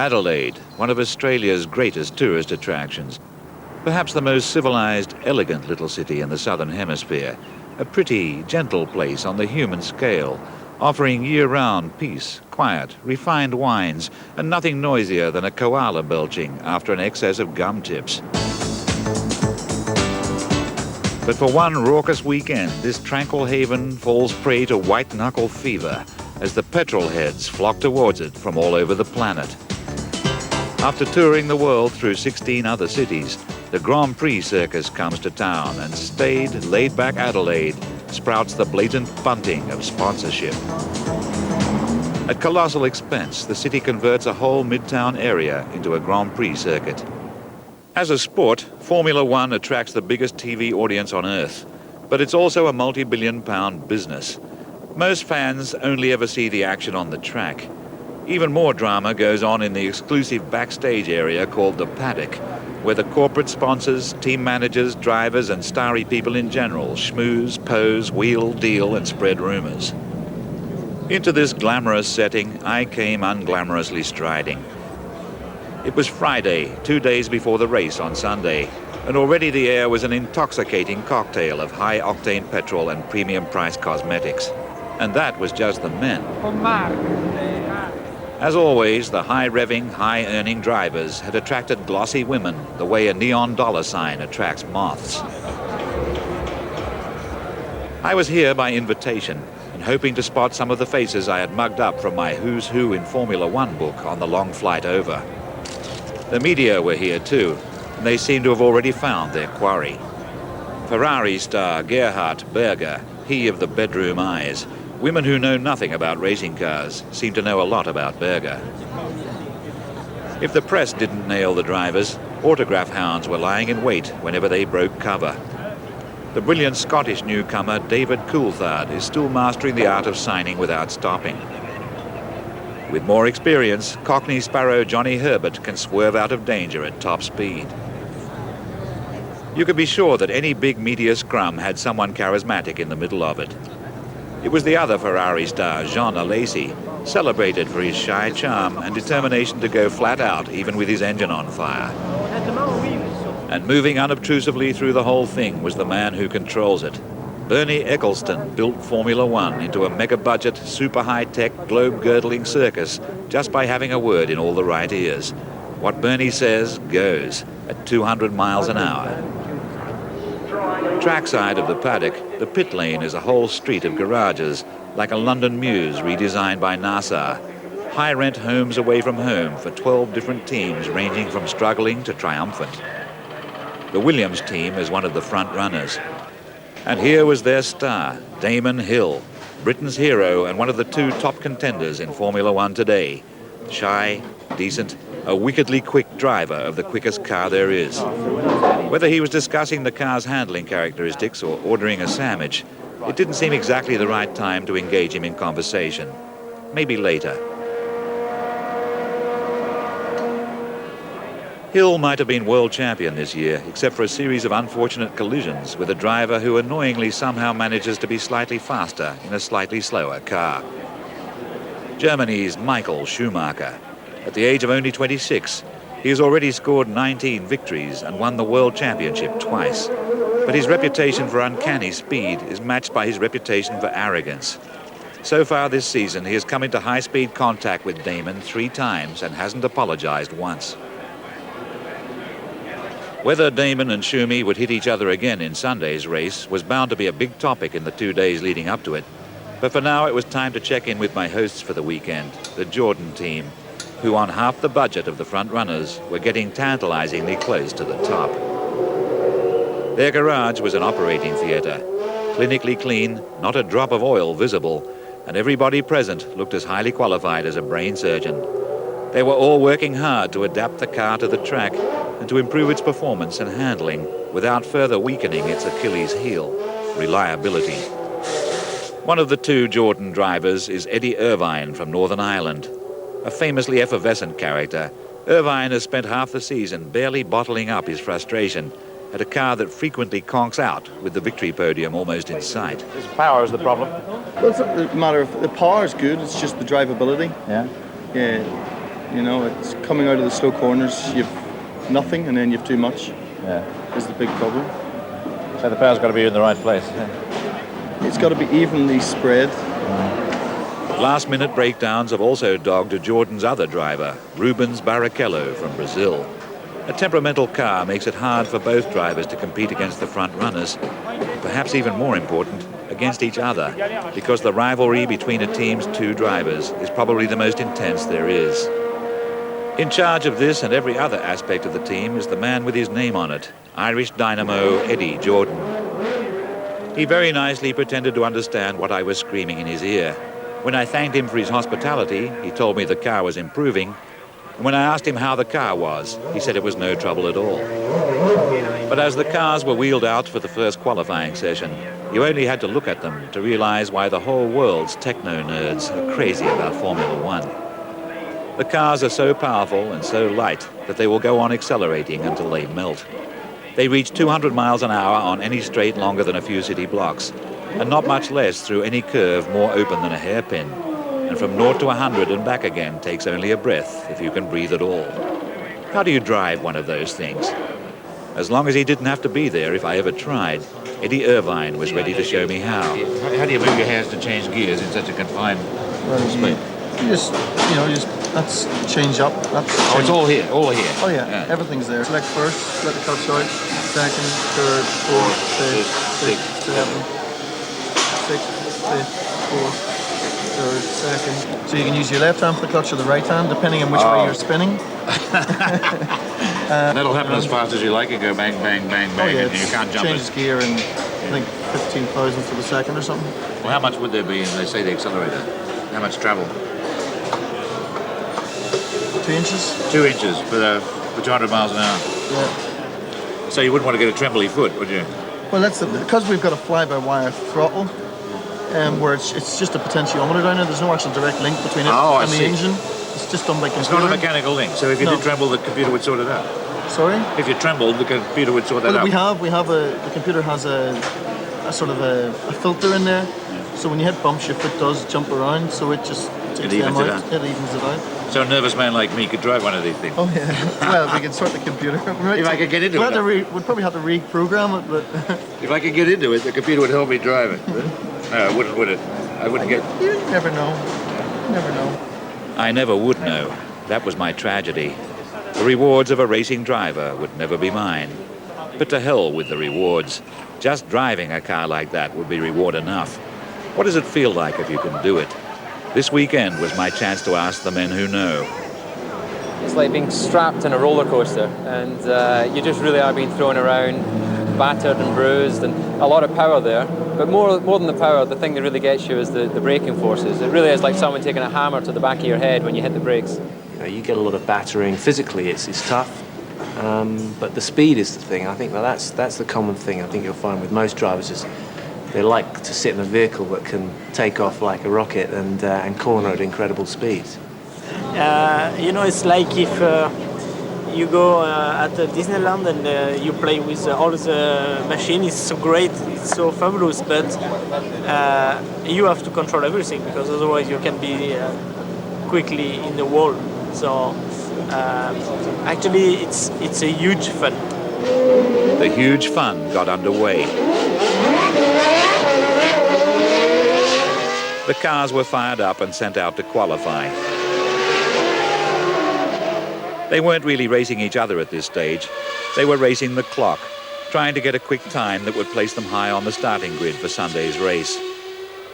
Adelaide, one of Australia's greatest tourist attractions. Perhaps the most civilized, elegant little city in the Southern Hemisphere. A pretty, gentle place on the human scale, offering year-round peace, quiet, refined wines, and nothing noisier than a koala belching after an excess of gum tips. But for one raucous weekend, this tranquil haven falls prey to white-knuckle fever as the petrol heads flock towards it from all over the planet. After touring the world through 16 other cities, the Grand Prix circus comes to town, and staid, laid-back Adelaide sprouts the blatant bunting of sponsorship. At colossal expense, the city converts a whole midtown area into a Grand Prix circuit. As a sport, Formula One attracts the biggest TV audience on Earth, but it's also a multi-billion-pound business. Most fans only ever see the action on the track. Even more drama goes on in the exclusive backstage area called the paddock, where the corporate sponsors, team managers, drivers, and starry people in general schmooze, pose, wheel, deal, and spread rumors. Into this glamorous setting, I came unglamorously striding. It was Friday, 2 days before the race on Sunday, and already the air was an intoxicating cocktail of high-octane petrol and premium-priced cosmetics. And that was just the men. As always, the high-revving, high-earning drivers had attracted glossy women the way a neon dollar sign attracts moths. I was here by invitation and hoping to spot some of the faces I had mugged up from my Who's Who in Formula One book on the long flight over. The media were here too, and they seemed to have already found their quarry. Ferrari star Gerhard Berger, he of the bedroom eyes. Women who know nothing about racing cars seem to know a lot about Berger. If the press didn't nail the drivers, autograph hounds were lying in wait whenever they broke cover. The brilliant Scottish newcomer David Coulthard is still mastering the art of signing without stopping. With more experience, Cockney Sparrow Johnny Herbert can swerve out of danger at top speed. You could be sure that any big media scrum had someone charismatic in the middle of it. It was the other Ferrari star, Jean Alesi, celebrated for his shy charm and determination to go flat out even with his engine on fire. And moving unobtrusively through the whole thing was the man who controls it. Bernie Eccleston built Formula One into a mega-budget, super high-tech, globe-girdling circus just by having a word in all the right ears. What Bernie says goes at 200 miles an hour. Trackside of the paddock, the pit lane is a whole street of garages, like a London Mews redesigned by NASA. High-rent homes away from home for 12 different teams ranging from struggling to triumphant. The Williams team is one of the front runners. And here was their star, Damon Hill, Britain's hero and one of the two top contenders in Formula One today. Shy, decent, a wickedly quick driver of the quickest car there is. Whether he was discussing the car's handling characteristics or ordering a sandwich, it didn't seem exactly the right time to engage him in conversation. Maybe later. Hill might have been world champion this year, except for a series of unfortunate collisions with a driver who annoyingly somehow manages to be slightly faster in a slightly slower car. Germany's Michael Schumacher. At the age of only 26, he has already scored 19 victories and won the World Championship twice. But his reputation for uncanny speed is matched by his reputation for arrogance. So far this season, he has come into high-speed contact with Damon 3 times and hasn't apologized once. Whether Damon and Schumi would hit each other again in Sunday's race was bound to be a big topic in the 2 days leading up to it. But for now, it was time to check in with my hosts for the weekend, the Jordan team, who on half the budget of the front runners were getting tantalizingly close to the top. Their garage was an operating theater, clinically clean, not a drop of oil visible, and everybody present looked as highly qualified as a brain surgeon. They were all working hard to adapt the car to the track and to improve its performance and handling without further weakening its Achilles heel, reliability. One of the two Jordan drivers is Eddie Irvine from Northern Ireland. A famously effervescent character, Irvine has spent half the season barely bottling up his frustration at a car that frequently conks out with the victory podium almost in sight. His power is the problem. Well, it's not a matter of the power is good, it's just the drivability. Yeah. Yeah. You know, it's coming out of the slow corners, you've nothing, and then you've too much. Yeah. Is the big problem. So the power's got to be in the right place. Yeah. It's got to be evenly spread. Last-minute breakdowns have also dogged Jordan's other driver, Rubens Barrichello from Brazil. A temperamental car makes it hard for both drivers to compete against the front runners, and perhaps even more important, against each other, because the rivalry between a team's two drivers is probably the most intense there is. In charge of this and every other aspect of the team is the man with his name on it, Irish dynamo Eddie Jordan. He very nicely pretended to understand what I was screaming in his ear. When I thanked him for his hospitality, he told me the car was improving. And when I asked him how the car was, he said it was no trouble at all. But as the cars were wheeled out for the first qualifying session, you only had to look at them to realize why the whole world's techno nerds are crazy about Formula One. The cars are so powerful and so light that they will go on accelerating until they melt. They reach 200 miles an hour on any straight longer than a few city blocks, and not much less through any curve more open than a hairpin. And from 0 to 100 and back again takes only a breath, if you can breathe at all. How do you drive one of those things? As long as he didn't have to be there if I ever tried, Eddie Irvine was ready to show me how. How do you move your hands to change gears in such a confined space? You just, that's change up. That's Oh, it's all here, all here. Oh yeah, everything's there. Select first, let the clutch out, second, third, fourth, fifth, sixth, seventh, sixth, fifth, fourth, third, second. So you can use your left hand for the clutch or the right hand, depending on which way you're spinning. And that'll happen as fast as you like. You go bang, bang, bang, bang, and you can't jump changes gear in, I think, 15,000 for the second or something. Well, how much would there be in, they say, the accelerator? How much travel? 2 inches. 2 inches for 200 miles an hour. Yeah. So you wouldn't want to get a trembly foot, would you? Well, that's because we've got a fly-by-wire throttle, where it's just a potentiometer down there. There's no actual direct link between it and the engine. It's just done by computer. It's not a mechanical link. So if you did tremble, the computer would sort it out. Sorry? If you trembled, the computer would sort that out. The computer has a sort of a filter in there. So when you hit bumps, your foot does jump around. So it just takes them out. It evens it out. So a nervous man like me could drive one of these things. Oh yeah. Well, we could sort the computer. If I could get into it. We'd probably have to reprogram it, but. If I could get into it, the computer would help me drive it. No, it wouldn't, would it? I wouldn't get. You never know. You never know. I never would know. That was my tragedy. The rewards of a racing driver would never be mine. But to hell with the rewards. Just driving a car like that would be reward enough. What does it feel like if you can do it? This weekend was my chance to ask the men who know. It's like being strapped in a roller coaster, and you just really are being thrown around, battered and bruised, and a lot of power there. But more than the power, the thing that really gets you is the braking forces. It really is like someone taking a hammer to the back of your head when you hit the brakes. You get a lot of battering physically. It's tough, but the speed is the thing. I think that's the common thing. I think you'll find with most drivers is they like to sit in a vehicle that can take off like a rocket and corner at incredible speeds. It's like if you go at Disneyland and you play with all the machines. It's so great, it's so fabulous, but you have to control everything because otherwise you can be quickly in the wall. So actually it's a huge fun. The huge fun got underway. The cars were fired up and sent out to qualify. They weren't really racing each other at this stage. They were racing the clock, trying to get a quick time that would place them high on the starting grid for Sunday's race.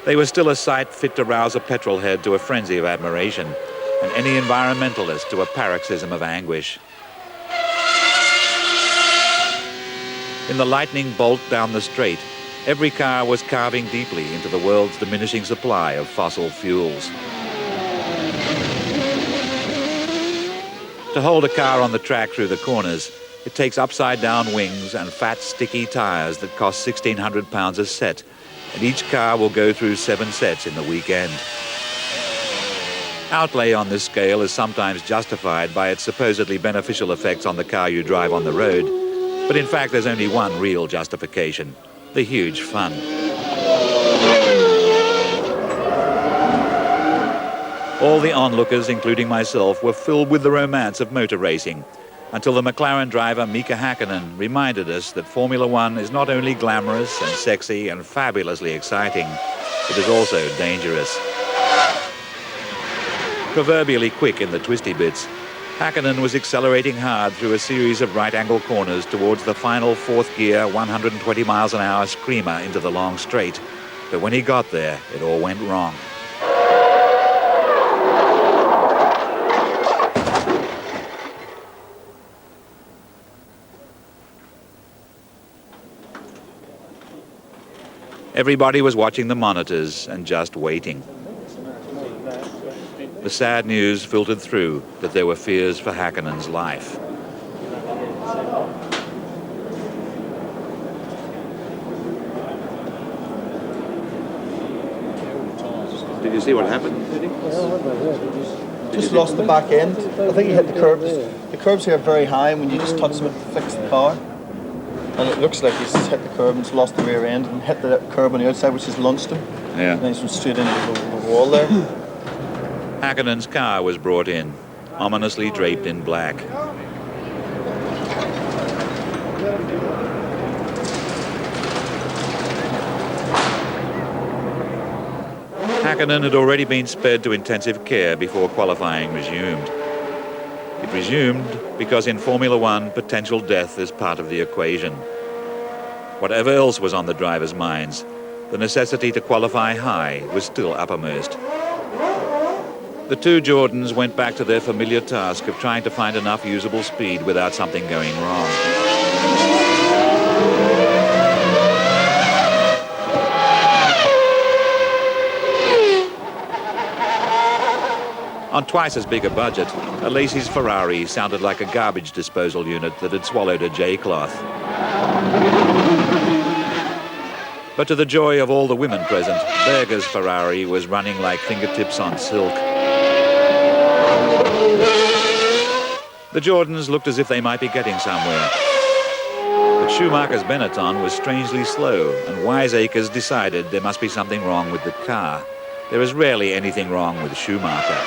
They were still a sight fit to rouse a petrol head to a frenzy of admiration, and any environmentalist to a paroxysm of anguish. In the lightning bolt down the straight, every car was carving deeply into the world's diminishing supply of fossil fuels. To hold a car on the track through the corners, it takes upside-down wings and fat, sticky tires that cost 1,600 pounds a set, and each car will go through 7 sets in the weekend. Outlay on this scale is sometimes justified by its supposedly beneficial effects on the car you drive on the road, but in fact there's only one real justification: the huge fun. All the onlookers, including myself, were filled with the romance of motor racing, until the McLaren driver Mika Häkkinen reminded us that Formula One is not only glamorous and sexy and fabulously exciting, it is also dangerous. Proverbially quick in the twisty bits, Häkkinen was accelerating hard through a series of right-angle corners towards the final fourth gear 120 miles an hour screamer into the long straight. But when he got there, it all went wrong. Everybody was watching the monitors and just waiting. The sad news filtered through that there were fears for Häkkinen's life. Did you see what happened? Just lost the back end. I think he hit the curbs. The curbs here are very high, and when you just touch them, it flicks the car. And it looks like he's hit the curb and lost the rear end and hit the curb on the outside, which is launched him. Yeah. And then he's went straight into the wall there. Häkkinen's car was brought in, ominously draped in black. Häkkinen had already been sped to intensive care before qualifying resumed. It resumed because in Formula One, potential death is part of the equation. Whatever else was on the drivers' minds, the necessity to qualify high was still uppermost. The two Jordans went back to their familiar task of trying to find enough usable speed without something going wrong. On twice as big a budget, Alesi's Ferrari sounded like a garbage disposal unit that had swallowed a J-cloth. But to the joy of all the women present, Berger's Ferrari was running like fingertips on silk. The Jordans looked as if they might be getting somewhere. But Schumacher's Benetton was strangely slow, and wiseacres decided there must be something wrong with the car. There is rarely anything wrong with Schumacher.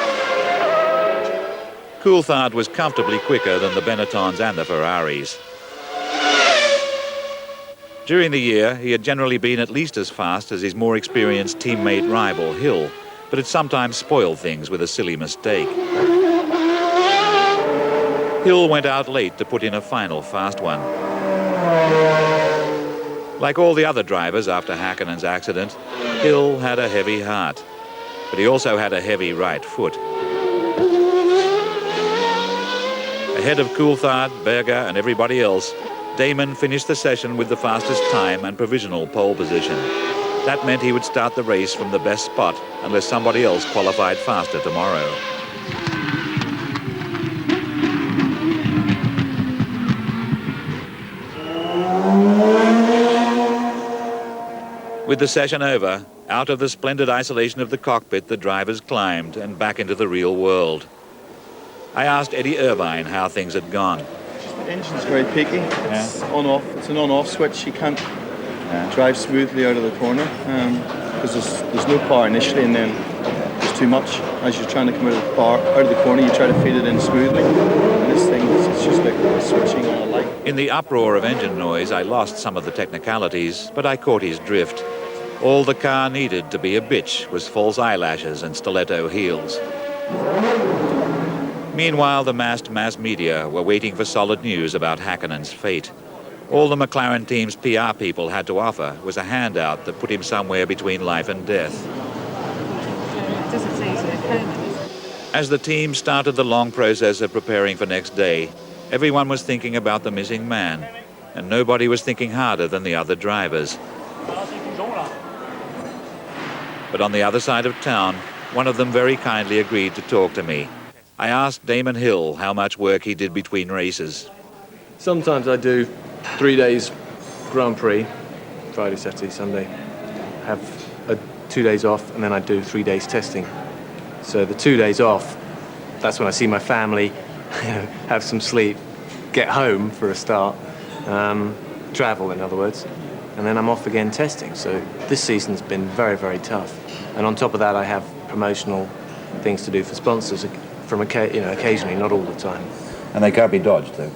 Coulthard was comfortably quicker than the Benettons and the Ferraris. During the year, he had generally been at least as fast as his more experienced teammate rival Hill, but had sometimes spoiled things with a silly mistake. Hill went out late to put in a final fast one. Like all the other drivers after Häkkinen's accident, Hill had a heavy heart, but he also had a heavy right foot. Ahead of Coulthard, Berger and everybody else, Damon finished the session with the fastest time and provisional pole position. That meant he would start the race from the best spot unless somebody else qualified faster tomorrow. With the session over, out of the splendid isolation of the cockpit, the drivers climbed and back into the real world. I asked Eddie Irvine how things had gone. The engine's very peaky. It's on-off. It's an on-off switch. You can't drive smoothly out of the corner because there's no power initially, and then there's too much. As you're trying to come out of the corner, you try to feed it in smoothly. And this thing, it's just like switching on a light. In the uproar of engine noise, I lost some of the technicalities, but I caught his drift. All the car needed to be a bitch was false eyelashes and stiletto heels. Meanwhile, the massed mass media were waiting for solid news about Häkkinen's fate. All the McLaren team's PR people had to offer was a handout that put him somewhere between life and death. As the team started the long process of preparing for next day, everyone was thinking about the missing man, and nobody was thinking harder than the other drivers. But on the other side of town, one of them very kindly agreed to talk to me. I asked Damon Hill how much work he did between races. Sometimes I do 3 days Grand Prix, Friday, Saturday, Sunday. Have 2 days off, and then I do 3 days testing. So the 2 days off, that's when I see my family, have some sleep, get home for a start, travel in other words, and then I'm off again testing. So this season's been very, very tough. And on top of that, I have promotional things to do for sponsors from occasionally, not all the time. And they can't be dodged, though.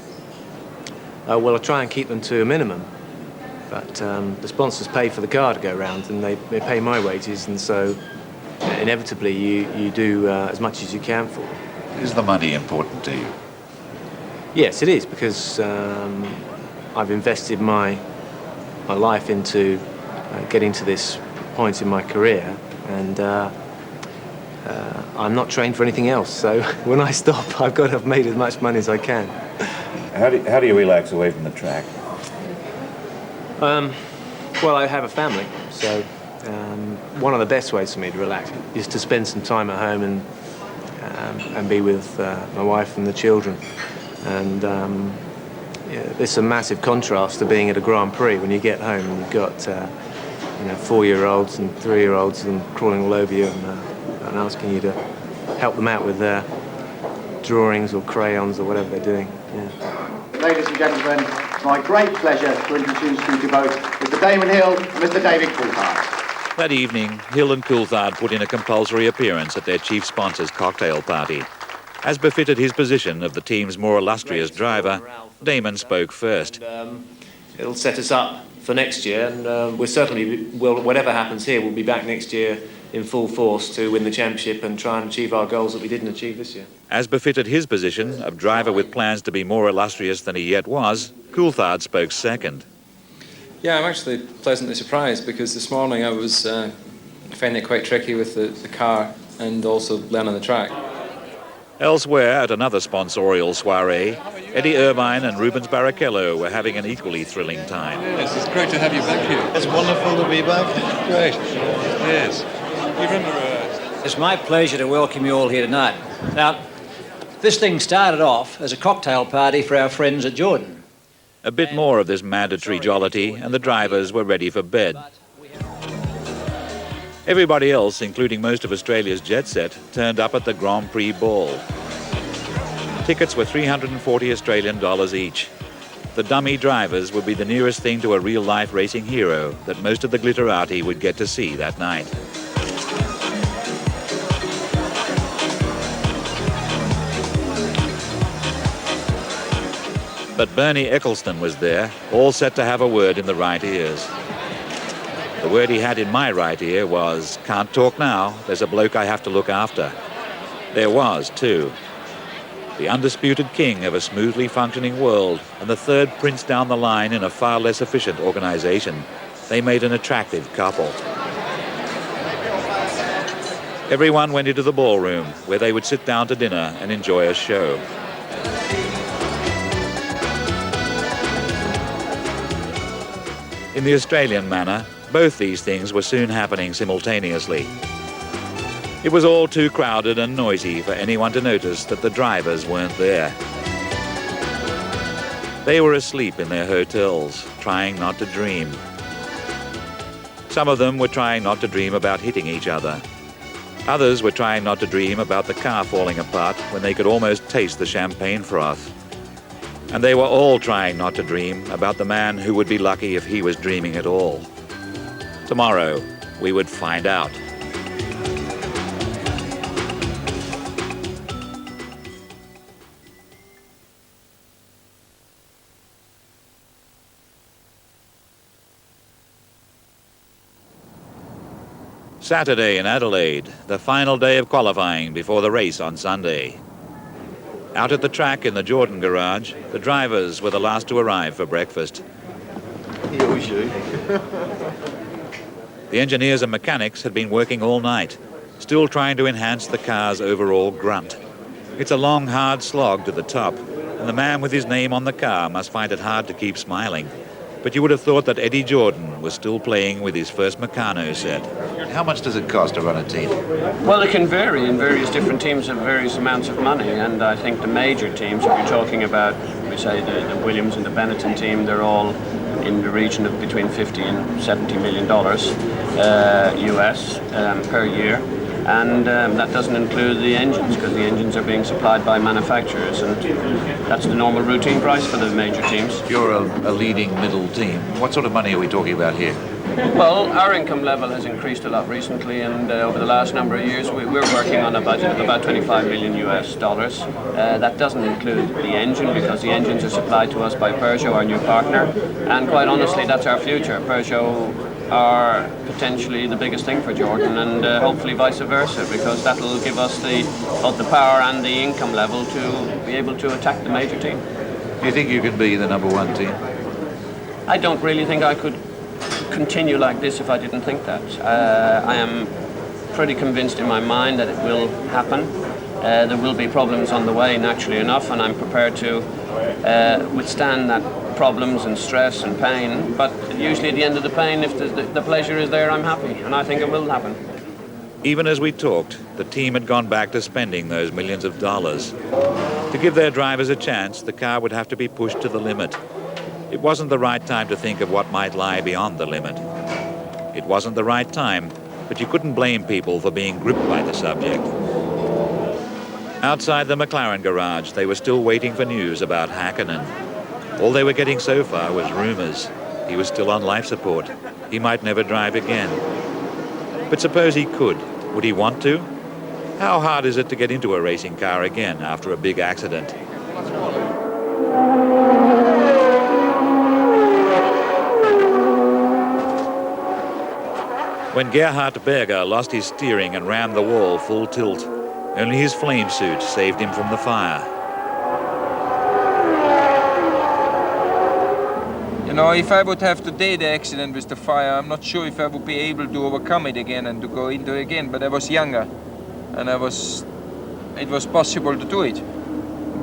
Well, I try and keep them to a minimum, but the sponsors pay for the car to go round, and they pay my wages, and so inevitably you do as much as you can for them. Is the money important to you? Yes, it is, because I've invested my life into getting to this point in my career, and I'm not trained for anything else, so when I stop, I've got to have made as much money as I can. How do you relax away from the track? Well, I have a family, so one of the best ways for me to relax is to spend some time at home and be with my wife and the children. And there's a massive contrast to being at a Grand Prix when you get home and you've got 4-year-olds and 3-year-olds and crawling all over you and asking you to help them out with their drawings or crayons or whatever they're doing. Yeah. Ladies and gentlemen, it's my great pleasure to introduce you to both Mr. Damon Hill and Mr. David Coulthard. That evening, Hill and Coulthard put in a compulsory appearance at their chief sponsor's cocktail party. As befitted his position of the team's more illustrious driver, Damon spoke first. It'll set us up for next year, and we certainly will, whatever happens here, we'll be back next year in full force to win the championship and try and achieve our goals that we didn't achieve this year. As befitted his position of driver with plans to be more illustrious than he yet was, Coulthard spoke second. Yeah, I'm actually pleasantly surprised, because this morning I was finding it quite tricky with the car and also learning the track. Elsewhere, at another sponsorial soiree, Eddie Irvine and Rubens Barrichello were having an equally thrilling time. Yes, it's great to have you back here. It's wonderful to be back. Great. Yes. You remember... It's my pleasure to welcome you all here tonight. Now, this thing started off as a cocktail party for our friends at Jordan. A bit more of this mandatory jollity, and the drivers were ready for bed. Everybody else, including most of Australia's jet set, turned up at the Grand Prix ball. Tickets were $340 Australian each. The dummy drivers would be the nearest thing to a real-life racing hero that most of the glitterati would get to see that night. But Bernie Eccleston was there, all set to have a word in the right ears. The word he had in my right ear was, "Can't talk now, there's a bloke I have to look after." There was, too. The undisputed king of a smoothly functioning world and the third prince down the line in a far less efficient organization. They made an attractive couple. Everyone went into the ballroom, where they would sit down to dinner and enjoy a show. In the Australian manner, both these things were soon happening simultaneously. It was all too crowded and noisy for anyone to notice that the drivers weren't there. They were asleep in their hotels, trying not to dream. Some of them were trying not to dream about hitting each other. Others were trying not to dream about the car falling apart when they could almost taste the champagne froth. And they were all trying not to dream about the man who would be lucky if he was dreaming at all. Tomorrow, we would find out. Saturday in Adelaide, the final day of qualifying before the race on Sunday. Out at the track in the Jordan garage, the drivers were the last to arrive for breakfast. The engineers and mechanics had been working all night, still trying to enhance the car's overall grunt. It's a long, hard slog to the top, and the man with his name on the car must find it hard to keep smiling. But you would have thought that Eddie Jordan was still playing with his first Meccano set. How much does it cost to run a team? Well, it can vary, and various different teams have various amounts of money, and I think the major teams, if you're talking about, we say the Williams and the Benetton team, they're all in the region of between $50 and $70 million US per year. And that doesn't include the engines, because the engines are being supplied by manufacturers, and that's the normal routine price for the major teams. You're a leading middle team. What sort of money are we talking about here? Well, our income level has increased a lot recently, and over the last number of years we're working on a budget of about 25 million US dollars. That doesn't include the engine, because the engines are supplied to us by Peugeot, our new partner, and quite honestly that's our future. Peugeot are potentially the biggest thing for Jordan, and hopefully vice versa, because that'll give us both the power and the income level to be able to attack the major team. Do you think you can be the #1 team? I don't really think I could continue like this if I didn't think that. I am pretty convinced in my mind that it will happen. There will be problems on the way, naturally enough, and I'm prepared to withstand that problems and stress and pain, but usually at the end of the pain, if the pleasure is there, I'm happy, and I think it will happen. Even as we talked, the team had gone back to spending those millions of dollars. To give their drivers a chance, the car would have to be pushed to the limit. It wasn't the right time to think of what might lie beyond the limit. It wasn't the right time, but you couldn't blame people for being gripped by the subject. Outside the McLaren garage, they were still waiting for news about Häkkinen. All they were getting so far was rumours. He was still on life support. He might never drive again. But suppose he could. Would he want to? How hard is it to get into a racing car again after a big accident? When Gerhard Berger lost his steering and rammed the wall full tilt, only his flame suit saved him from the fire. You know, if I would have today the accident with the fire, I'm not sure if I would be able to overcome it again and to go into it again. But I was younger, and it was possible to do it.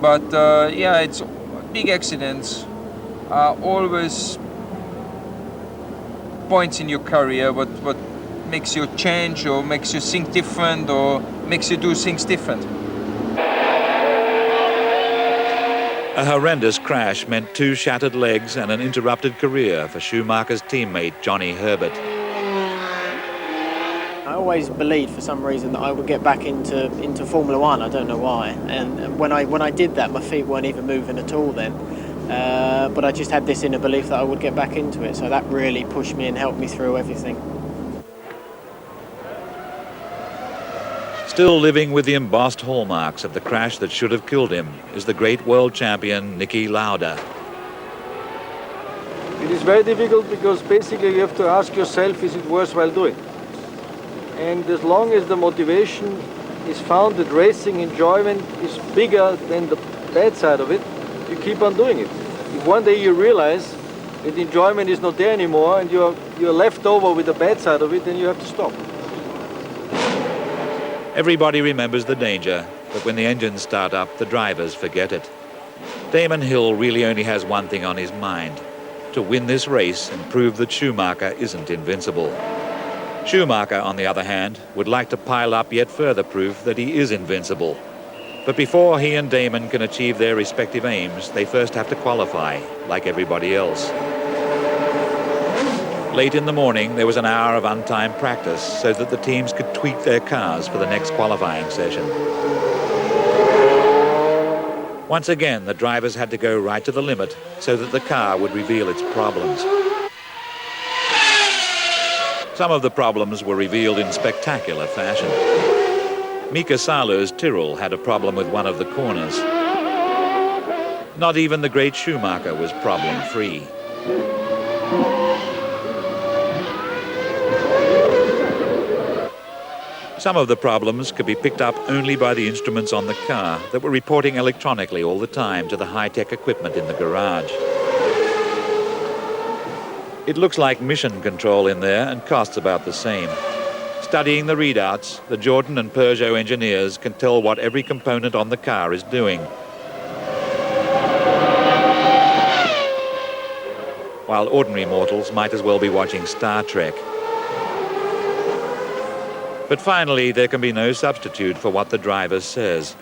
But yeah, it's big accidents are always points in your career what makes you change or makes you think different or makes you do things different. A horrendous crash meant 2 shattered legs and an interrupted career for Schumacher's teammate Johnny Herbert. I always believed for some reason that I would get back into Formula One. I don't know why. And when I did that, my feet weren't even moving at all then. But I just had this inner belief that I would get back into it. So that really pushed me and helped me through everything. Still living with the embossed hallmarks of the crash that should have killed him is the great world champion Niki Lauda. It is very difficult because basically you have to ask yourself, is it worthwhile doing? And as long as the motivation is found that racing enjoyment is bigger than the bad side of it, you keep on doing it. If one day you realize that enjoyment is not there anymore and you're left over with the bad side of it, then you have to stop. Everybody remembers the danger, but when the engines start up, the drivers forget it. Damon Hill really only has one thing on his mind: to win this race and prove that Schumacher isn't invincible. Schumacher, on the other hand, would like to pile up yet further proof that he is invincible. But before he and Damon can achieve their respective aims, they first have to qualify, like everybody else. Late in the morning, there was an hour of untimed practice so that the teams could tweak their cars for the next qualifying session. Once again, the drivers had to go right to the limit so that the car would reveal its problems. Some of the problems were revealed in spectacular fashion. Mika Salo's Tyrrell had a problem with one of the corners. Not even the great Schumacher was problem-free. Some of the problems could be picked up only by the instruments on the car that were reporting electronically all the time to the high-tech equipment in the garage. It looks like mission control in there and costs about the same. Studying the readouts, the Jordan and Peugeot engineers can tell what every component on the car is doing. While ordinary mortals might as well be watching Star Trek. But finally, there can be no substitute for what the driver says.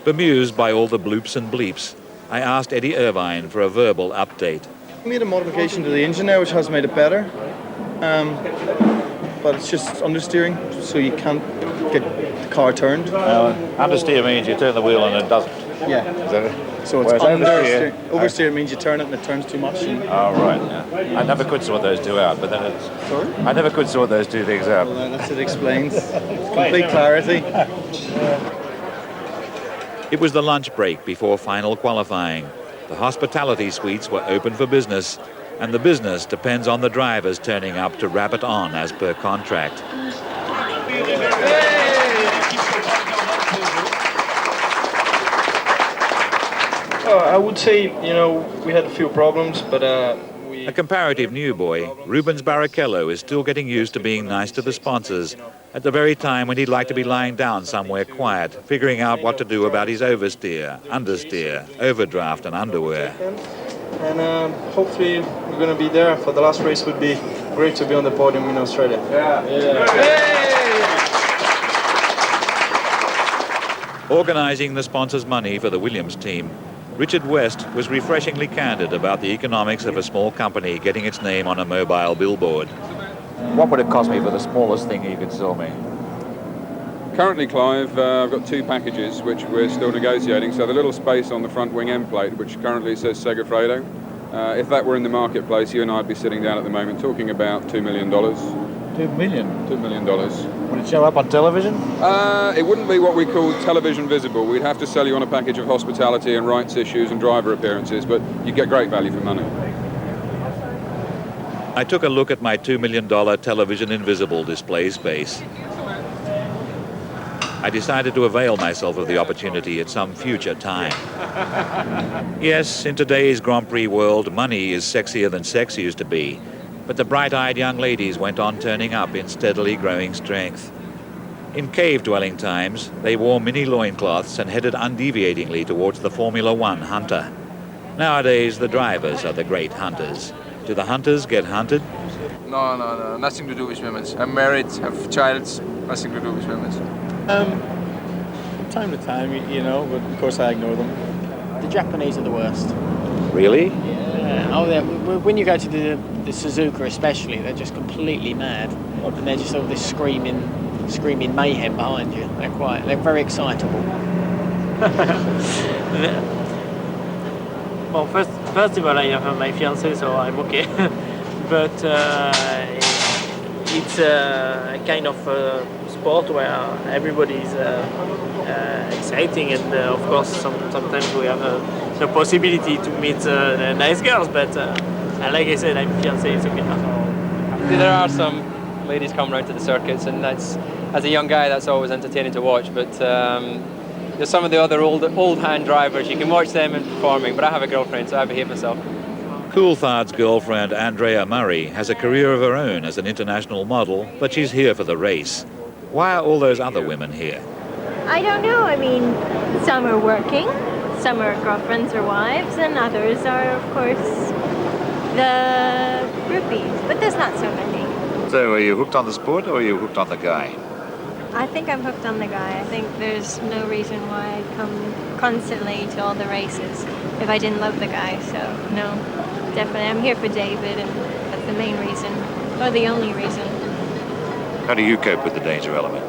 Bemused by all the bloops and bleeps, I asked Eddie Irvine for a verbal update. We made a modification to the engine now, which has made it better. But it's just understeering, so you can't get the car turned. Understeer means you turn the wheel and it doesn't. So it's oversteer means you turn it and it turns too much. Oh, right, yeah. I never could sort those two out, but then it's... Sorry? I never could sort those two things out. Well, that's it explains. Complete clarity. It was the lunch break before final qualifying. The hospitality suites were open for business, and the business depends on the drivers turning up to wrap it on as per contract. I would say, we had a few problems, but A comparative new boy, Rubens Barrichello is still getting used to being nice to the sponsors at the very time when he'd like to be lying down somewhere quiet, figuring out what to do about his oversteer, understeer, overdraft and underwear. And hopefully we're going to be there for the last race. Would be great to be on the podium in Australia. Organising the sponsors' money for the Williams team, Richard West was refreshingly candid about the economics of a small company getting its name on a mobile billboard. What would it cost me for the smallest thing you could sell me? Currently, Clive, I've got two packages which we're still negotiating. So the little space on the front wing end plate, which currently says Segafredo, if that were in the marketplace, you and I would be sitting down at the moment talking about $2 million. $2 million? $2 million. Would it show up on television? It wouldn't be what we call television visible. We'd have to sell you on a package of hospitality and rights issues and driver appearances, but you get great value for money. I took a look at my $2 million television invisible display space. I decided to avail myself of the opportunity at some future time. Yes, in today's Grand Prix world, money is sexier than sex used to be, but the bright-eyed young ladies went on turning up in steadily growing strength. In cave-dwelling times, they wore mini loincloths and headed undeviatingly towards the Formula One hunter. Nowadays, the drivers are the great hunters. Do the hunters get hunted? No, nothing to do with women. I'm married, have child, nothing to do with women. From time to time, but of course I ignore them. The Japanese are the worst. Really? Yeah. Oh, when you go to the Suzuka especially, they're just completely mad. And they're just all this screaming mayhem behind you. They're very excitable. Well, first of all, I have my fiancée, so I'm okay. But it's a kind of sport where everybody is exciting, and of course sometimes we have the possibility to meet nice girls. But like I said, I'm fiancée, it's okay. There are some ladies come round to the circuits, and that's, as a young guy, that's always entertaining to watch. But there's some of the other old hand drivers, you can watch them in performing, but I have a girlfriend, so I behave myself. Coulthard's girlfriend, Andrea Murray, has a career of her own as an international model, but she's here for the race. Why are all those other women here? I don't know. I mean, some are working, some are girlfriends or wives, and others are, of course, the groupies. But there's not so many. So are you hooked on the sport or are you hooked on the guy? I think I'm hooked on the guy. I think there's no reason why I'd come constantly to all the races if I didn't love the guy. So, no, definitely. I'm here for David, and that's the main reason, or the only reason. How do you cope with the danger element?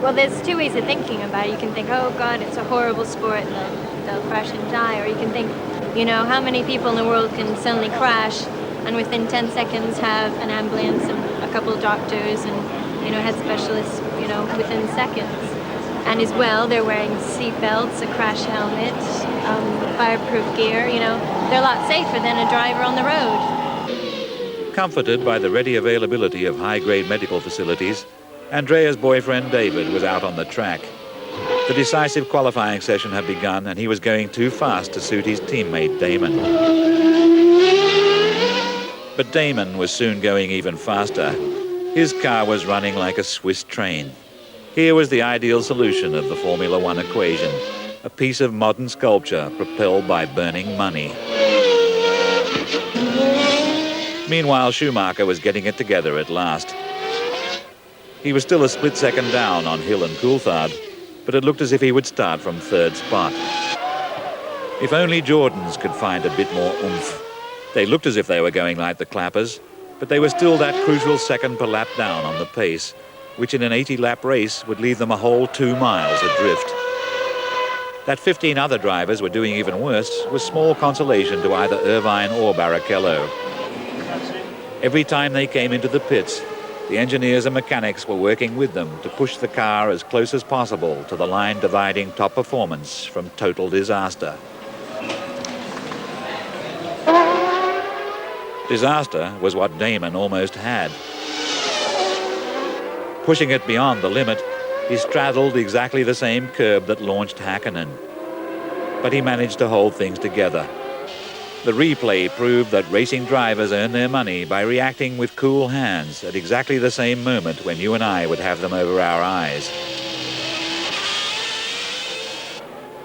Well, there's two ways of thinking about it. You can think, oh, God, it's a horrible sport, they'll crash and die. Or you can think, how many people in the world can suddenly crash and within 10 seconds have an ambulance and a couple of doctors and, head specialists, within seconds. And as well, they're wearing seat belts, a crash helmet, fireproof gear, They're a lot safer than a driver on the road. Comforted by the ready availability of high-grade medical facilities, Andrea's boyfriend David was out on the track. The decisive qualifying session had begun, and he was going too fast to suit his teammate Damon. But Damon was soon going even faster. His car was running like a Swiss train. Here was the ideal solution of the Formula One equation, a piece of modern sculpture propelled by burning money. Meanwhile, Schumacher was getting it together at last. He was still a split second down on Hill and Coulthard, but it looked as if he would start from third spot. If only Jordans could find a bit more oomph. They looked as if they were going like the clappers, but they were still that crucial second per lap down on the pace, which in an 80-lap race would leave them a whole 2 miles adrift. That 15 other drivers were doing even worse was small consolation to either Irvine or Barrichello. Every time they came into the pits, the engineers and mechanics were working with them to push the car as close as possible to the line dividing top performance from total disaster. Disaster was what Damon almost had. Pushing it beyond the limit, he straddled exactly the same curb that launched Häkkinen. But he managed to hold things together. The replay proved that racing drivers earn their money by reacting with cool hands at exactly the same moment when you and I would have them over our eyes.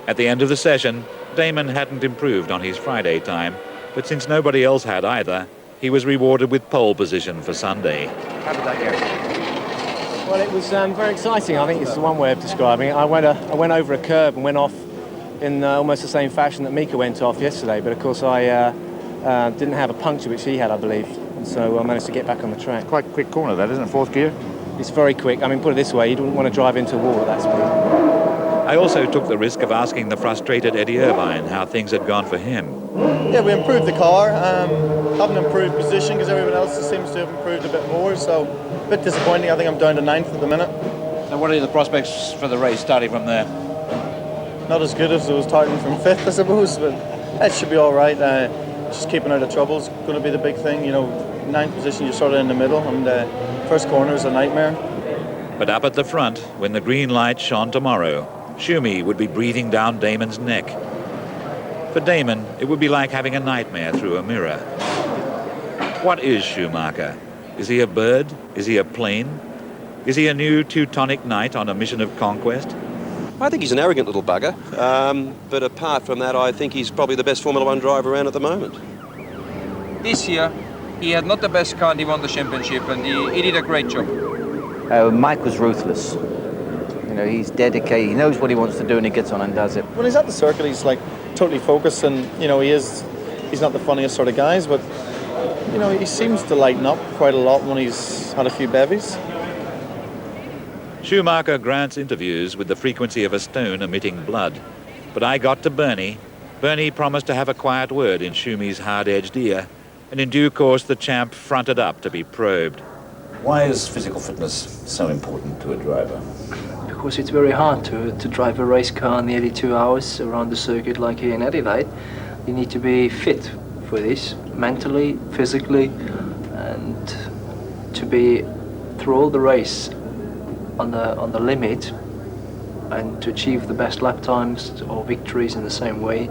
At the end of the session, Damon hadn't improved on his Friday time, but since nobody else had either, he was rewarded with pole position for Sunday. How did that go? Well, it was very exciting. I think it's one way of describing it. I went over a curb and went off in almost the same fashion that Mika went off yesterday, but of course I didn't have a puncture, which he had, I believe, and so I managed to get back on the track. Quite a quick corner, that, isn't it? Fourth gear? It's very quick. I mean, put it this way, you don't want to drive into a wall at that speed. I also took the risk of asking the frustrated Eddie Irvine how things had gone for him. Yeah, we improved the car, haven't improved position because everyone else seems to have improved a bit more, so a bit disappointing. I think I'm down to 9th at the minute. So what are the prospects for the race starting from there? Not as good as it was starting from 5th, I suppose, but it should be all right. Just keeping out of trouble is going to be the big thing. You know, 9th position, you're sort of in the middle, and first corner is a nightmare. But up at the front, when the green light shone tomorrow, Schumi would be breathing down Damon's neck. For Damon, it would be like having a nightmare through a mirror. What is Schumacher? Is he a bird? Is he a plane? Is he a new Teutonic knight on a mission of conquest? I think he's an arrogant little bugger, but apart from that, I think he's probably the best Formula One driver around at the moment. This year, he had not the best car and he won the championship, and he did a great job. Mike was ruthless. You know, he's dedicated, he knows what he wants to do and he gets on and does it. When he's at the circuit, he's like totally focused, and you know, he's not the funniest sort of guys, but you know, he seems to lighten up quite a lot when he's had a few bevies. Schumacher grants interviews with the frequency of a stone emitting blood. But I got to Bernie. Bernie promised to have a quiet word in Schumi's hard-edged ear, and in due course the champ fronted up to be probed. Why is physical fitness so important to a driver? Because it's very hard to drive a race car nearly 2 hours around the circuit like here in Adelaide. You need to be fit for this, mentally, physically, and to be through all the race on the limit, and to achieve the best lap times or victories in the same way,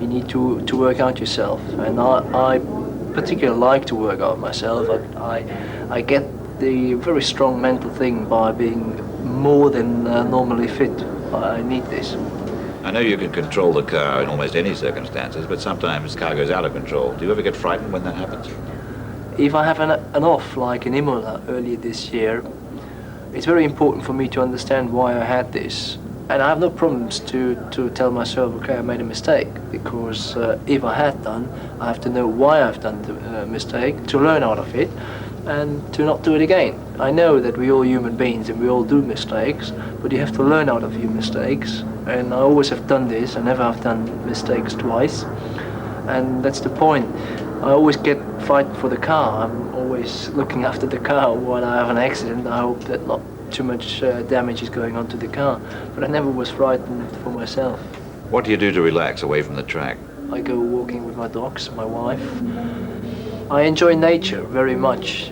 you need to work out yourself. And I particularly like to work out myself. I get the very strong mental thing by being more than normally fit. I need this. I know you can control the car in almost any circumstances, but sometimes the car goes out of control. Do you ever get frightened when that happens? If I have an off, like in Imola earlier this year, it's very important for me to understand why I had this. And I have no problems to tell myself, okay, I made a mistake, because if I had done, I have to know why I've done the mistake, to learn out of it, and to not do it again. I know that we're all human beings and we all do mistakes, but you have to learn out of your mistakes. And I always have done this. I never have done mistakes twice. And that's the point. I always get frightened for the car. I'm always looking after the car when I have an accident. I hope that not too much damage is going on to the car. But I never was frightened for myself. What do you do to relax away from the track? I go walking with my dogs, my wife. I enjoy nature very much.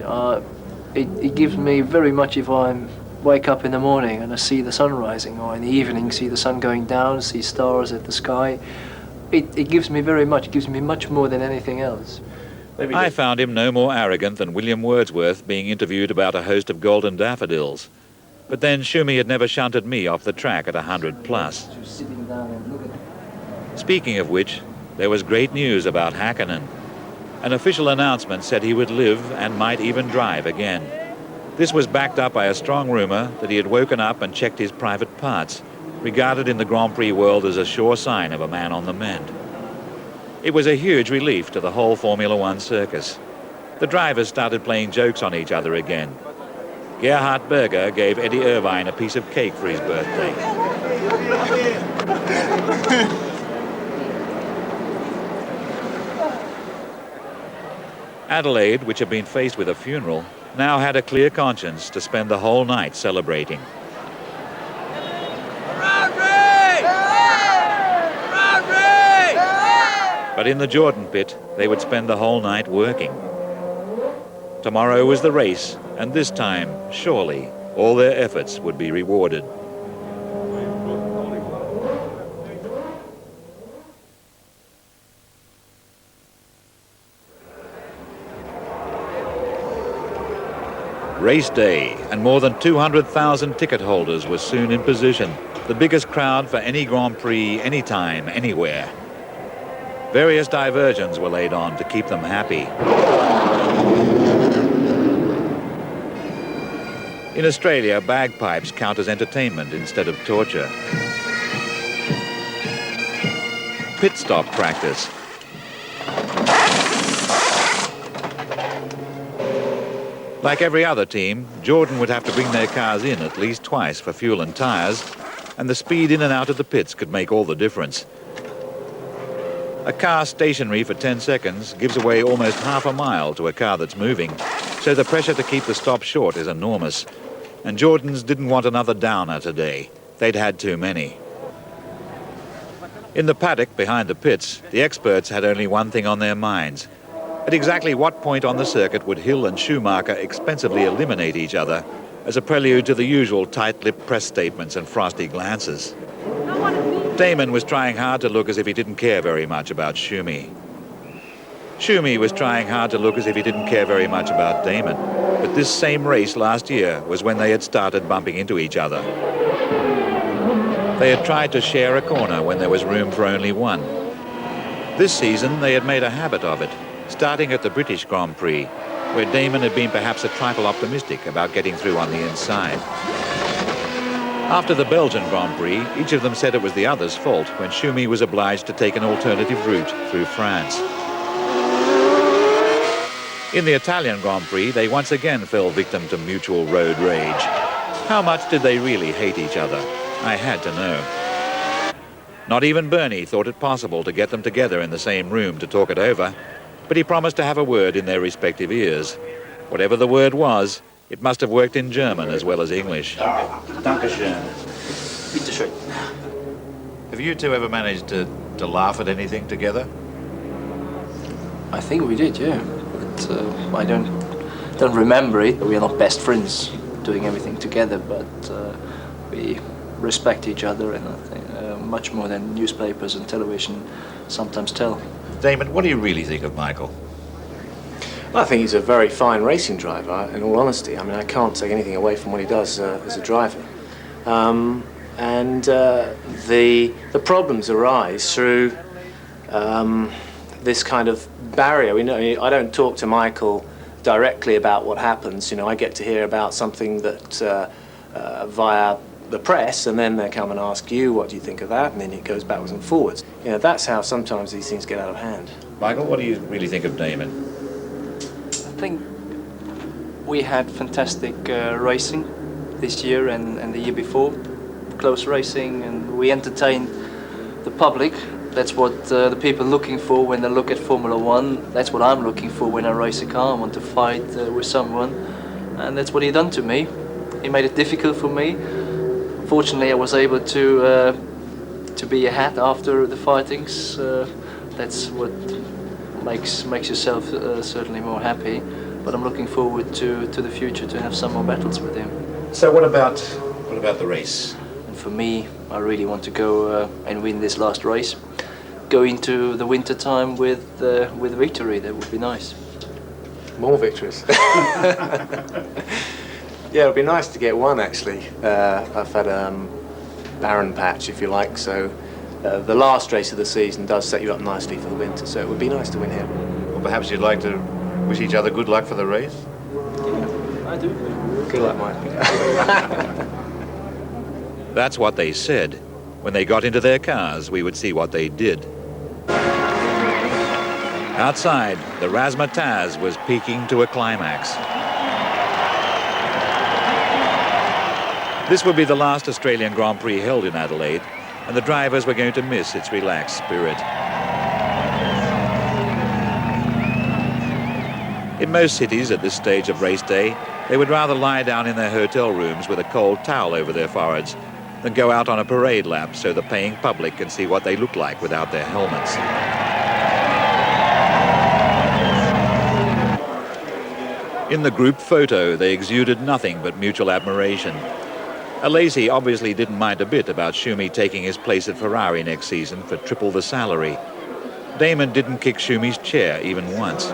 It gives me very much if I wake up in the morning and I see the sun rising, or in the evening see the sun going down, see stars at the sky. It gives me very much, gives me much more than anything else. I found him no more arrogant than William Wordsworth being interviewed about a host of golden daffodils. But then Schumi had never shunted me off the track at 100 plus. Speaking of which, there was great news about Häkkinen. An official announcement said he would live and might even drive again. This was backed up by a strong rumour that he had woken up and checked his private parts, regarded in the Grand Prix world as a sure sign of a man on the mend. It was a huge relief to the whole Formula One circus. The drivers started playing jokes on each other again. Gerhard Berger gave Eddie Irvine a piece of cake for his birthday. Adelaide, which had been faced with a funeral, now had a clear conscience to spend the whole night celebrating. But in the Jordan pit, they would spend the whole night working. Tomorrow was the race, and this time, surely, all their efforts would be rewarded. Race day, and more than 200,000 ticket holders were soon in position. The biggest crowd for any Grand Prix, anytime, anywhere. Various diversions were laid on to keep them happy. In Australia, bagpipes count as entertainment instead of torture. Pit stop practice. Like every other team, Jordan would have to bring their cars in at least twice for fuel and tyres, and the speed in and out of the pits could make all the difference. A car stationary for 10 seconds gives away almost half a mile to a car that's moving, so the pressure to keep the stop short is enormous. And Jordans didn't want another downer today. They'd had too many. In the paddock behind the pits, the experts had only one thing on their minds. At exactly what point on the circuit would Hill and Schumacher expensively eliminate each other as a prelude to the usual tight-lipped press statements and frosty glances? Damon was trying hard to look as if he didn't care very much about Schumi. Schumi was trying hard to look as if he didn't care very much about Damon. But this same race last year was when they had started bumping into each other. They had tried to share a corner when there was room for only one. This season they had made a habit of it, starting at the British Grand Prix, where Damon had been perhaps a trifle optimistic about getting through on the inside. After the Belgian Grand Prix, each of them said it was the other's fault when Schumi was obliged to take an alternative route through France. In the Italian Grand Prix, they once again fell victim to mutual road rage. How much did they really hate each other? I had to know. Not even Bernie thought it possible to get them together in the same room to talk it over, but he promised to have a word in their respective ears. Whatever the word was, it must have worked in German as well as English. Dankeschön. Bitteschön. Have you two ever managed to laugh at anything together? I think we did, yeah. But I don't remember it. We are not best friends doing everything together, but we respect each other, and I think much more than newspapers and television sometimes tell. Damon, what do you really think of Michael? Well, I think he's a very fine racing driver, in all honesty. I mean, I can't take anything away from what he does as a driver. The problems arise through this kind of barrier. I don't talk to Michael directly about what happens. You know, I get to hear about something that via the press, and then they come and ask you, what do you think of that? And then it goes backwards and forwards. You know, that's how sometimes these things get out of hand. Michael, what do you really think of Damon? I think we had fantastic racing this year and the year before. Close racing, and we entertained the public. That's what the people are looking for when they look at Formula One. That's what I'm looking for when I race a car. I want to fight with someone, and that's what he done to me. He made it difficult for me. Fortunately, I was able to be ahead after the fightings. That's what makes yourself certainly more happy. But I'm looking forward to the future, to have some more battles with him. So what about the race? And for me, I really want to go and win this last race. Go into the winter time with victory. That would be nice. More victories. Yeah, it'd be nice to get one, actually. I've had a barren patch, if you like, so the last race of the season does set you up nicely for the winter, so it would be nice to win here. Well, perhaps you'd like to wish each other good luck for the race? Yeah, I do. Good luck, Mike. That's what they said. When they got into their cars, we would see what they did. Outside, the Razzmatazz was peaking to a climax. This would be the last Australian Grand Prix held in Adelaide, and the drivers were going to miss its relaxed spirit. In most cities at this stage of race day, they would rather lie down in their hotel rooms with a cold towel over their foreheads than go out on a parade lap so the paying public can see what they look like without their helmets. In the group photo, they exuded nothing but mutual admiration. Alesi obviously didn't mind a bit about Schumi taking his place at Ferrari next season for triple the salary. Damon didn't kick Schumi's chair even once.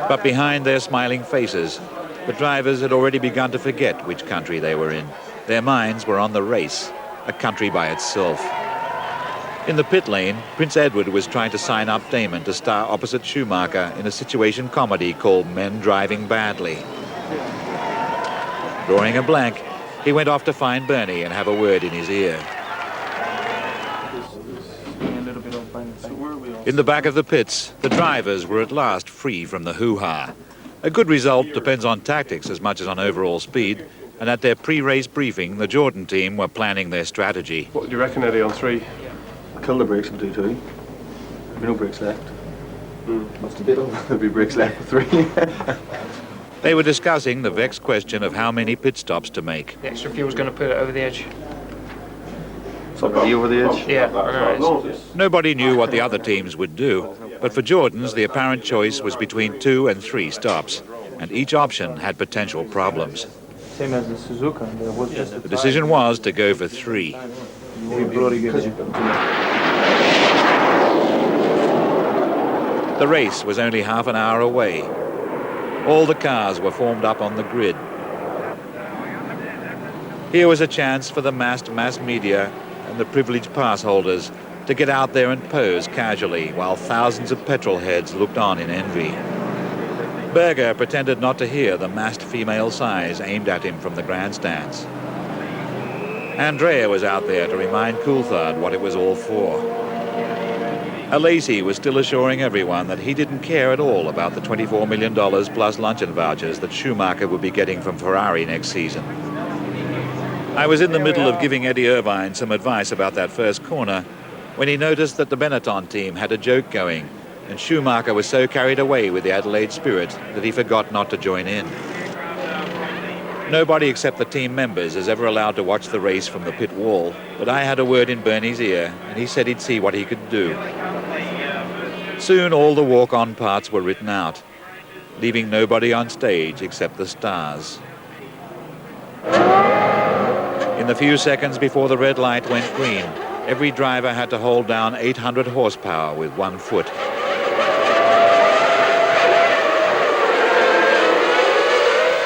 But behind their smiling faces, the drivers had already begun to forget which country they were in. Their minds were on the race, a country by itself. In the pit lane, Prince Edward was trying to sign up Damon to star opposite Schumacher in a situation comedy called Men Driving Badly. Drawing a blank, he went off to find Bernie and have a word in his ear. In the back of the pits, the drivers were at last free from the hoo-ha. A good result depends on tactics as much as on overall speed, and at their pre-race briefing, the Jordan team were planning their strategy. What do you reckon, Eddie, on 3? Kill the brakes and do 2. There'll be no brakes left. That's the bit of there'll be brakes left for 3. They were discussing the vexed question of how many pit stops to make. The extra fuel's going to put it over the edge. Somebody over the edge? Yeah, I know. Nobody knew what the other teams would do, but for Jordan's, the apparent choice was between 2 and 3 stops, and each option had potential problems. Same as the Suzuka. The decision was to go for 3. The race was only half an hour away. All the cars were formed up on the grid. Here was a chance for the massed mass media and the privileged pass holders to get out there and pose casually while thousands of petrol heads looked on in envy. Berger pretended not to hear the massed female sighs aimed at him from the grandstands. Andrea was out there to remind Coulthard what it was all for. Alesi was still assuring everyone that he didn't care at all about the $24 million plus luncheon vouchers that Schumacher would be getting from Ferrari next season. I was in the middle of giving Eddie Irvine some advice about that first corner when he noticed that the Benetton team had a joke going, and Schumacher was so carried away with the Adelaide spirit that he forgot not to join in. Nobody except the team members is ever allowed to watch the race from the pit wall, but I had a word in Bernie's ear, and he said he'd see what he could do. Soon all the walk-on parts were written out, leaving nobody on stage except the stars. In the few seconds before the red light went green, every driver had to hold down 800 horsepower with one foot.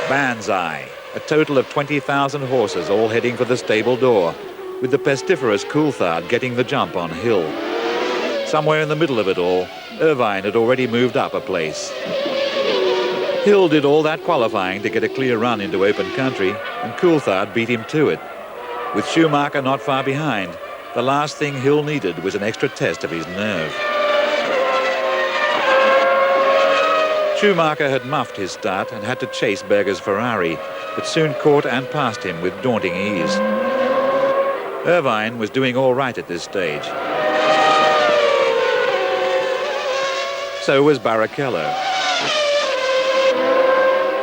Banzai, a total of 20,000 horses all heading for the stable door, with the pestiferous Coulthard getting the jump on Hill. Somewhere in the middle of it all, Irvine had already moved up a place. Hill did all that qualifying to get a clear run into open country, and Coulthard beat him to it. With Schumacher not far behind, the last thing Hill needed was an extra test of his nerve. Schumacher had muffed his start and had to chase Berger's Ferrari, but soon caught and passed him with daunting ease. Irvine was doing all right at this stage. So was Barrichello.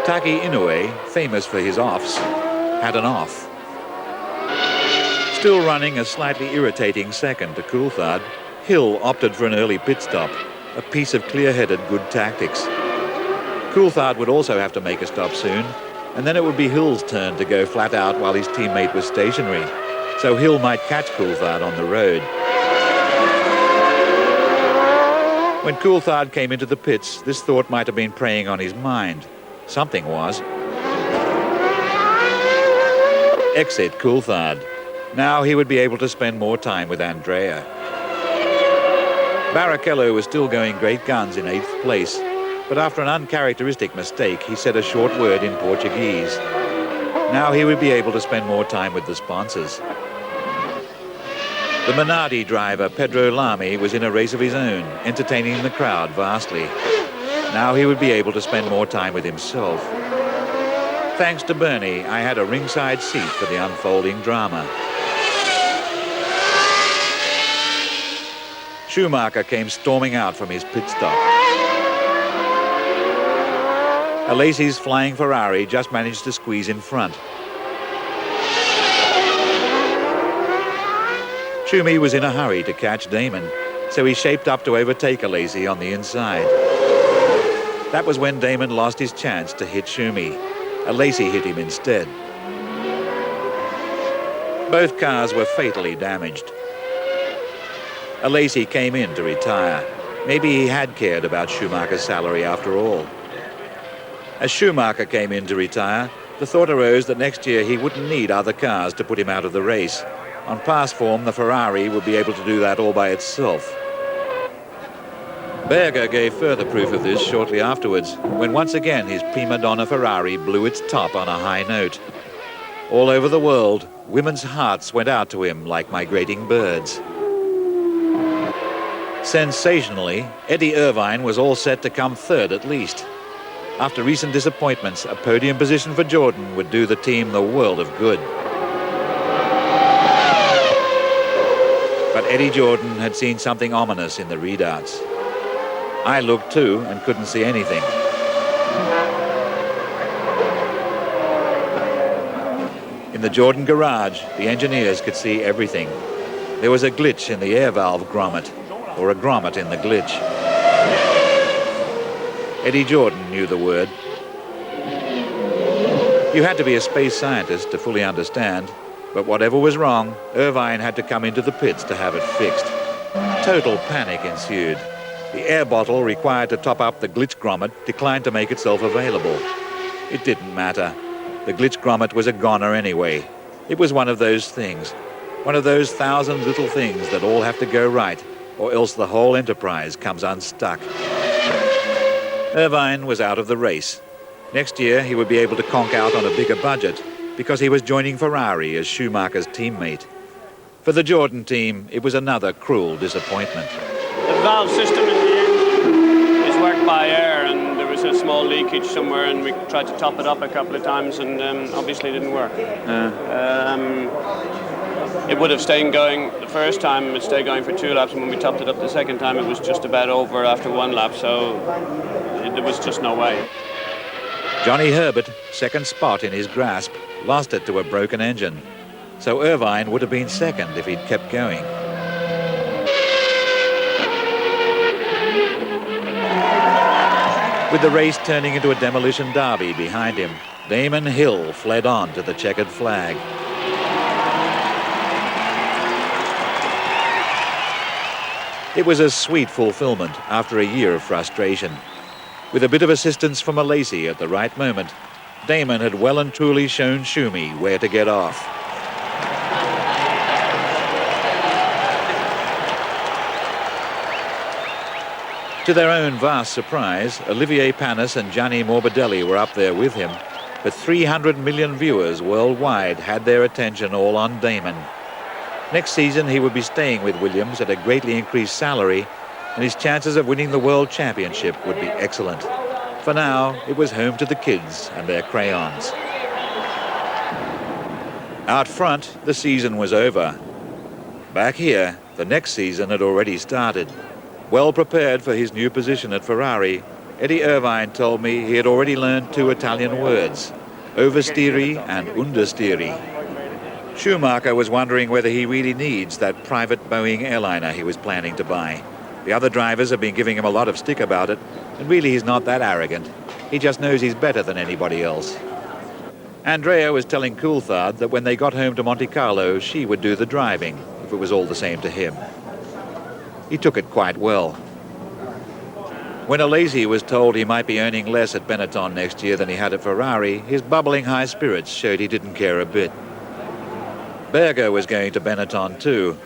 Taki Inoue, famous for his offs, had an off. Still running a slightly irritating second to Coulthard, Hill opted for an early pit stop, a piece of clear-headed good tactics. Coulthard would also have to make a stop soon, and then it would be Hill's turn to go flat out while his teammate was stationary, so Hill might catch Coulthard on the road. When Coulthard came into the pits, this thought might have been preying on his mind. Something was. Exit Coulthard. Now he would be able to spend more time with Andrea. Barrichello was still going great guns in 8th place, but after an uncharacteristic mistake, he said a short word in Portuguese. Now he would be able to spend more time with the sponsors. The Minardi driver, Pedro Lamy, was in a race of his own, entertaining the crowd vastly. Now he would be able to spend more time with himself. Thanks to Bernie, I had a ringside seat for the unfolding drama. Schumacher came storming out from his pit stop. Alesi's flying Ferrari just managed to squeeze in front. Schumi was in a hurry to catch Damon, so he shaped up to overtake Alesi on the inside. That was when Damon lost his chance to hit Schumi. Alesi hit him instead. Both cars were fatally damaged. Alesi came in to retire. Maybe he had cared about Schumacher's salary after all. As Schumacher came in to retire, the thought arose that next year he wouldn't need other cars to put him out of the race. On past form, the Ferrari would be able to do that all by itself. Berger gave further proof of this shortly afterwards, when once again his prima donna Ferrari blew its top on a high note. All over the world, women's hearts went out to him like migrating birds. Sensationally, Eddie Irvine was all set to come third at least. After recent disappointments, a podium position for Jordan would do the team the world of good. But Eddie Jordan had seen something ominous in the readouts. I looked too and couldn't see anything. In the Jordan garage, the engineers could see everything. There was a glitch in the air valve grommet, or a grommet in the glitch. Eddie Jordan knew the word. You had to be a space scientist to fully understand, but whatever was wrong, Irvine had to come into the pits to have it fixed. Total panic ensued. The air bottle required to top up the glitch grommet declined to make itself available. It didn't matter. The glitch grommet was a goner anyway. It was one of those things. One of those 1,000 little things that all have to go right, or else the whole enterprise comes unstuck. Irvine was out of the race. Next year he would be able to conk out on a bigger budget because he was joining Ferrari as Schumacher's teammate. For the Jordan team, it was another cruel disappointment. The valve system in the engine is worked by air, and there was a small leakage somewhere, and we tried to top it up a couple of times, and obviously it didn't work. It would have stayed going the first time, it stayed going for 2 laps, and when we topped it up the second time, it was just about over after 1 lap, so there was just no way. Johnny Herbert, second spot in his grasp, lost it to a broken engine. So Irvine would have been second if he'd kept going. With the race turning into a demolition derby behind him, Damon Hill fled on to the checkered flag. It was a sweet fulfillment after a year of frustration. With a bit of assistance from Alesi at the right moment, Damon had well and truly shown Schumi where to get off. To their own vast surprise, Olivier Panis and Gianni Morbidelli were up there with him, but 300 million viewers worldwide had their attention all on Damon. Next season he would be staying with Williams at a greatly increased salary, and his chances of winning the World Championship would be excellent. For now, it was home to the kids and their crayons. Out front, the season was over. Back here, the next season had already started. Well prepared for his new position at Ferrari, Eddie Irvine told me he had already learned 2 Italian words, oversteery and understeery. Schumacher was wondering whether he really needs that private Boeing airliner he was planning to buy. The other drivers have been giving him a lot of stick about it, and really he's not that arrogant. He just knows he's better than anybody else. Andrea was telling Coulthard that when they got home to Monte Carlo, she would do the driving, if it was all the same to him. He took it quite well. When Alesi was told he might be earning less at Benetton next year than he had at Ferrari, his bubbling high spirits showed he didn't care a bit. Berger was going to Benetton too.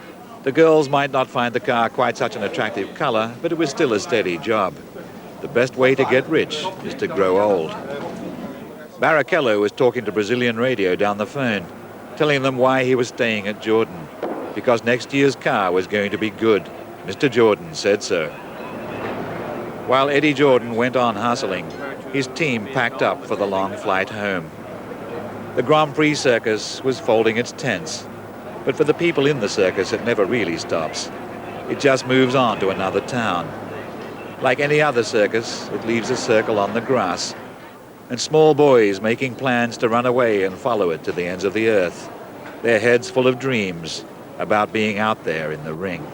The girls might not find the car quite such an attractive colour, but it was still a steady job. The best way to get rich is to grow old. Barrichello was talking to Brazilian radio down the phone, telling them why he was staying at Jordan, because next year's car was going to be good. Mr. Jordan said so. While Eddie Jordan went on hustling, his team packed up for the long flight home. The Grand Prix circus was folding its tents, but for the people in the circus it never really stops. It just moves on to another town. Like any other circus, it leaves a circle on the grass, and small boys making plans to run away and follow it to the ends of the earth, their heads full of dreams about being out there in the ring.